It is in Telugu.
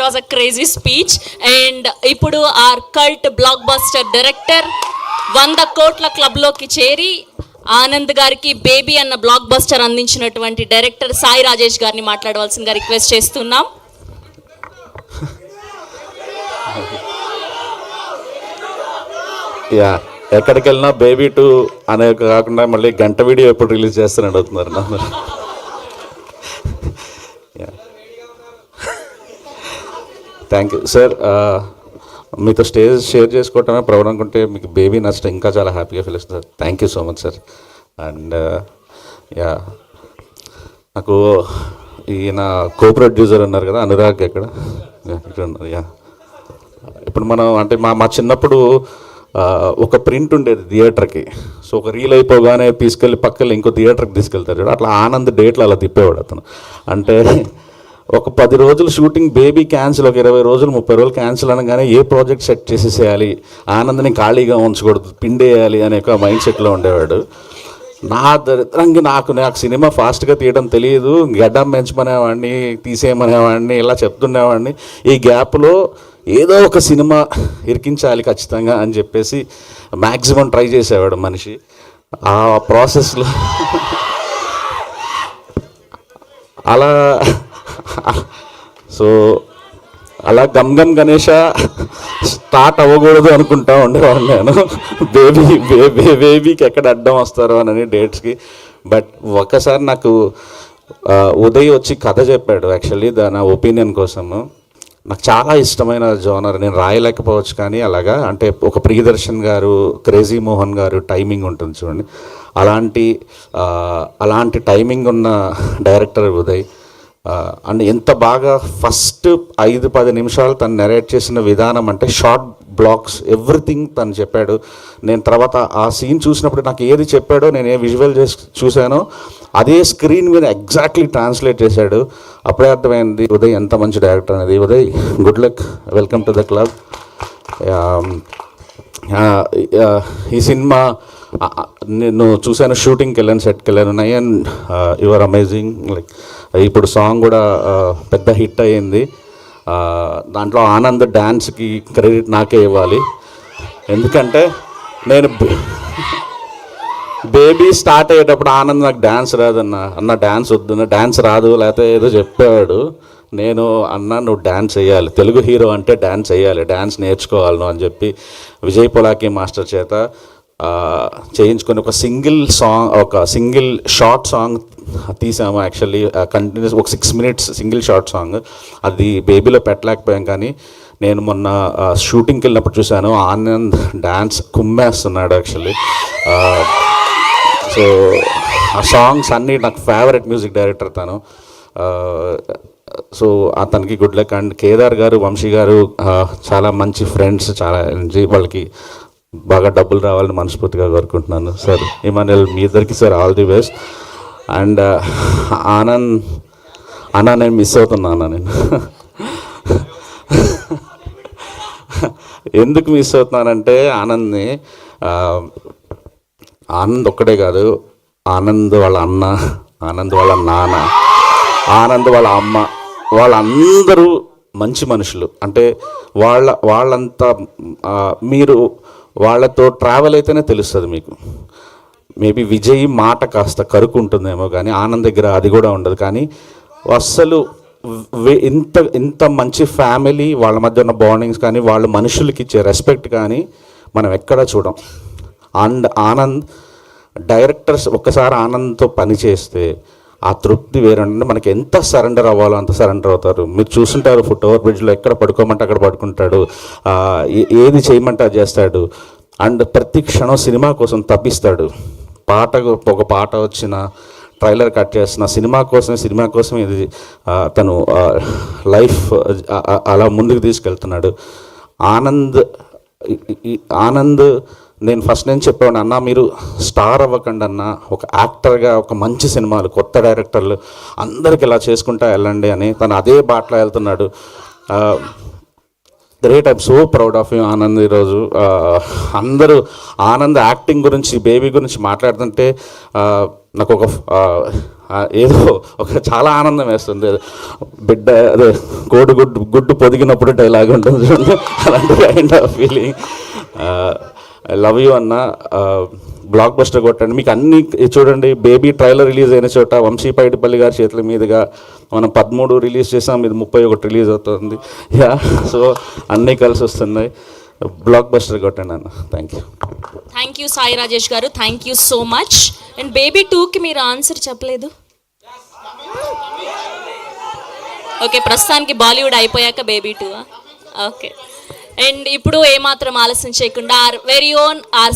Was a crazy speech. And ఇప్పుడు our cult blockbuster director 100 కోట్ల క్లబ్లోకి చేరి ఆనంద్ గారికి బేబీ అన్న బ్లాక్ బస్టర్ అందించినటువంటి డైరెక్టర్ సాయి రాజేష్ గారిని మాట్లాడవలసిందిగా రిక్వెస్ట్ చేస్తున్నాం. యా, ఎక్కడికి వెళ్ళినా బేబీ 2 అనే కాకుండా మళ్ళీ గంట వీడియో ఎప్పుడు రిలీజ్ చేస్తారని అడుగుతున్నారు నా. Thank you sir. మీతో స్టేజ్ షేర్ చేసుకోవటమే ప్రౌడ్ అనుకుంటే మీకు బేబీ నచ్చడం ఇంకా చాలా హ్యాపీగా ఫీల్ అవుతుంది sir. Thank you so much sir. And yeah, నాకు ఈయన కో ప్రొడ్యూసర్ అన్నారు కదా అనురాగ్, ఇక్కడ ఉన్నారు. యా, ఇప్పుడు మనం అంటే మా చిన్నప్పుడు ఒక ప్రింట్ ఉండేది థియేటర్కి. సో ఒక రీల్ అయిపోగానే తీసుకెళ్ళి పక్కన ఇంకో థియేటర్కి తీసుకెళ్తారు. అట్లా ఆనంద్ డేట్లు అలా తిప్పేవాడు అతను. అంటే ఒక 10 రోజులు షూటింగ్ బేబీ క్యాన్సిల్, ఒక 20 రోజులు 30 రోజులు క్యాన్సిల్ అనగానే ఏ ప్రాజెక్ట్ సెట్ చేసేసేయాలి, ఆనంద్ని ఖాళీగా ఉంచకూడదు, పిండేయాలి అనే ఒక మైండ్ సెట్లో ఉండేవాడు. నా దరిద్రంగా నాకు సినిమా ఫాస్ట్గా తీయడం తెలియదు. గడ్డం పెంచమనేవాడిని, తీసేయమనేవాడిని, ఇలా చెప్తుండేవాడిని. ఈ గ్యాప్లో ఏదో ఒక సినిమా ఇరికించాలి ఖచ్చితంగా అని చెప్పేసి మ్యాక్సిమం ట్రై చేసేవాడు మనిషి. ఆ ప్రాసెస్లో అలా సో అలా గమ్ గమ్ గణేష స్టార్ట్ అవ్వకూడదు అనుకుంటా ఉండేవాడు నేను. బేబీకి ఎక్కడ అడ్డం వస్తారో అని డేట్స్కి. బట్ ఒక్కసారి నాకు ఉదయ్ వచ్చి కథ చెప్పాడు. యాక్చువల్లీ నా ఒపీనియన్ కోసము. నాకు చాలా ఇష్టమైన జోనర్, నేను రాయలేకపోవచ్చు కానీ అలాగా, అంటే ఒక ప్రియదర్శన్ గారు, క్రేజీ మోహన్ గారు టైమింగ్ ఉంటుంది చూడండి, అలాంటి టైమింగ్ ఉన్న డైరెక్టర్ ఉదయ్. అండ్ ఎంత బాగా ఫస్ట్ 5-10 నిమిషాలు తను నెరేట్ చేసిన విధానం, అంటే షార్ట్ బ్లాక్స్ ఎవ్రీథింగ్ తను చెప్పాడు. నేను తర్వాత ఆ సీన్ చూసినప్పుడు నాకు ఏది చెప్పాడో, నేను ఏ విజువల్ చేసి చూశానో అదే స్క్రీన్ మీద ఎగ్జాక్ట్లీ ట్రాన్స్లేట్ చేశాడు. అప్పుడే అర్థమైంది ఉదయ్ ఎంత మంచి డైరెక్టర్ అనేది. Uday, good luck, welcome to the club. ఈ సినిమా నేను చూశాను, షూటింగ్కి వెళ్ళాను, సెట్కి వెళ్ళాను. Nayan, you are amazing. Like ఇప్పుడు సాంగ్ కూడా పెద్ద హిట్ అయ్యింది. దాంట్లో ఆనంద్ డ్యాన్స్కి క్రెడిట్ నాకే ఇవ్వాలి. ఎందుకంటే నేను బేబీ స్టార్ట్ అయ్యేటప్పుడు ఆనంద్ నాకు డ్యాన్స్ రాదన్న డ్యాన్స్ వద్దు, డ్యాన్స్ రాదు, లేకపోతే ఏదో చెప్పాడు. నేను నువ్వు డ్యాన్స్ వేయాలి, తెలుగు హీరో అంటే డ్యాన్స్ వేయాలి, డ్యాన్స్ నేర్చుకోవాలి అని చెప్పి విజయ్ పొలాకి మాస్టర్ చేత చేయించుకొని ఒక సింగిల్ షార్ట్ సాంగ్ తీసాము. యాక్చువల్లీ కంటిన్యూస్ ఒక 6 minutes సింగిల్ షార్ట్ సాంగ్. అది బేబీలో పెట్టలేకపోయాం, కానీ నేను మొన్న షూటింగ్కి వెళ్ళినప్పుడు చూశాను, ఆనంద్ డ్యాన్స్ కుమ్మేస్తున్నాడు యాక్చువల్లీ. సో ఆ సాంగ్స్ అన్నీ నాకు ఫేవరెట్ మ్యూజిక్ డైరెక్టర్ తను. సో అతనికి గుడ్ లక్. అండ్ కేదార్ గారు, వంశీ గారు చాలా మంచి ఫ్రెండ్స్, చాలా వాళ్ళకి బాగా డబ్బులు రావాలని మనస్ఫూర్తిగా కోరుకుంటున్నాను సార్. ఇమానుయల్, మీ ఇద్దరికి sir all the best. And అన్న నేను మిస్ అవుతున్నా. నేను ఎందుకు మిస్ అవుతున్నానంటే ఆనంద్ ఒక్కడే కాదు, ఆనంద్ వాళ్ళ అన్న, ఆనంద్ వాళ్ళ నాన్న, ఆనంద్ వాళ్ళ అమ్మ, వాళ్ళందరూ మంచి మనుషులు. అంటే వాళ్ళంతా మీరు వాళ్ళతో ట్రావెల్ అయితేనే తెలుస్తుంది మీకు. మేబీ విజయ్ మాట కాస్త కరుకు ఉంటుందేమో, కానీ ఆనంద్ దగ్గర అది కూడా ఉండదు. కానీ అస్సలు ఇంత మంచి ఫ్యామిలీ, వాళ్ళ మధ్య ఉన్న బాండింగ్స్ కానీ, వాళ్ళ మనుషులకి ఇచ్చే రెస్పెక్ట్ కానీ మనం ఎక్కడా చూడం. అండ్ ఆనంద్ డైరెక్టర్స్ ఒక్కసారి ఆనంద్తో పని చేస్తే ఆ తృప్తి వేరంటే, మనకి ఎంత సరెండర్ అవ్వాలో అంత సరెండర్ అవుతారు. మీరు చూస్తుంటారు, ఫుట్ ఓవర్ బ్రిడ్జ్లో ఎక్కడ పడుకోమంటే అక్కడ పడుకుంటాడు, ఏది చేయమంటే అది చేస్తాడు. అండ్ ప్రతి క్షణం సినిమా కోసం తప్పిస్తాడు. ఒక పాట వచ్చిన, ట్రైలర్ కట్ చేసిన, సినిమా కోసం ఇది తను లైఫ్ అలా ముందుకు తీసుకెళ్తున్నాడు. ఆనంద్ నేను ఫస్ట్ నేను చెప్పాను, అన్న మీరు స్టార్ అవ్వకండి అన్న, ఒక యాక్టర్గా ఒక మంచి సినిమాలు, కొత్త డైరెక్టర్లు అందరికి ఇలా చేసుకుంటా వెళ్ళండి అని. తను అదే బాటలో వెళ్తున్నాడు. Great, I'm so proud of you Anand. ఈరోజు అందరూ ఆనంద్ యాక్టింగ్ గురించి, బేబీ గురించి మాట్లాడుతుంటే నాకు ఒక ఏదో ఒక చాలా ఆనందం వేస్తుంది. బిడ్డ అదే గుడ్డు పొదిగినప్పుడు డైలాగ్ ఉంటుంది చూడండి, అలాంటి kind of feeling. I love you అన్న. బ్లాక్ బస్టర్ కొట్టండి. మీకు అన్ని చూడండి, బేబీ ట్రైలర్ రిలీజ్ అయిన చోట వంశీ పైడిపల్లి గారి చేతుల మీదుగా మనం 13 రిలీజ్ చేసాం, ఇది 31 రిలీజ్ అవుతుంది. యా, సో అన్నీ కలిసి వస్తున్నాయి. బ్లాక్ బస్టర్ కొట్టండి అన్న. Thank you. Thank you Sai Rajesh గారు, thank you so much. And Baby 2కి మీరు ఆన్సర్ చెప్పలేదు. ఓకే, ప్రస్తుతానికి బాలీవుడ్ అయిపోయాక బేబీ 2. ఓకే, అండ్ ఇప్పుడు ఏమాత్రం ఆలస్యం చేయకుండా ఆర్ వెరీ ఓన్ ఆర్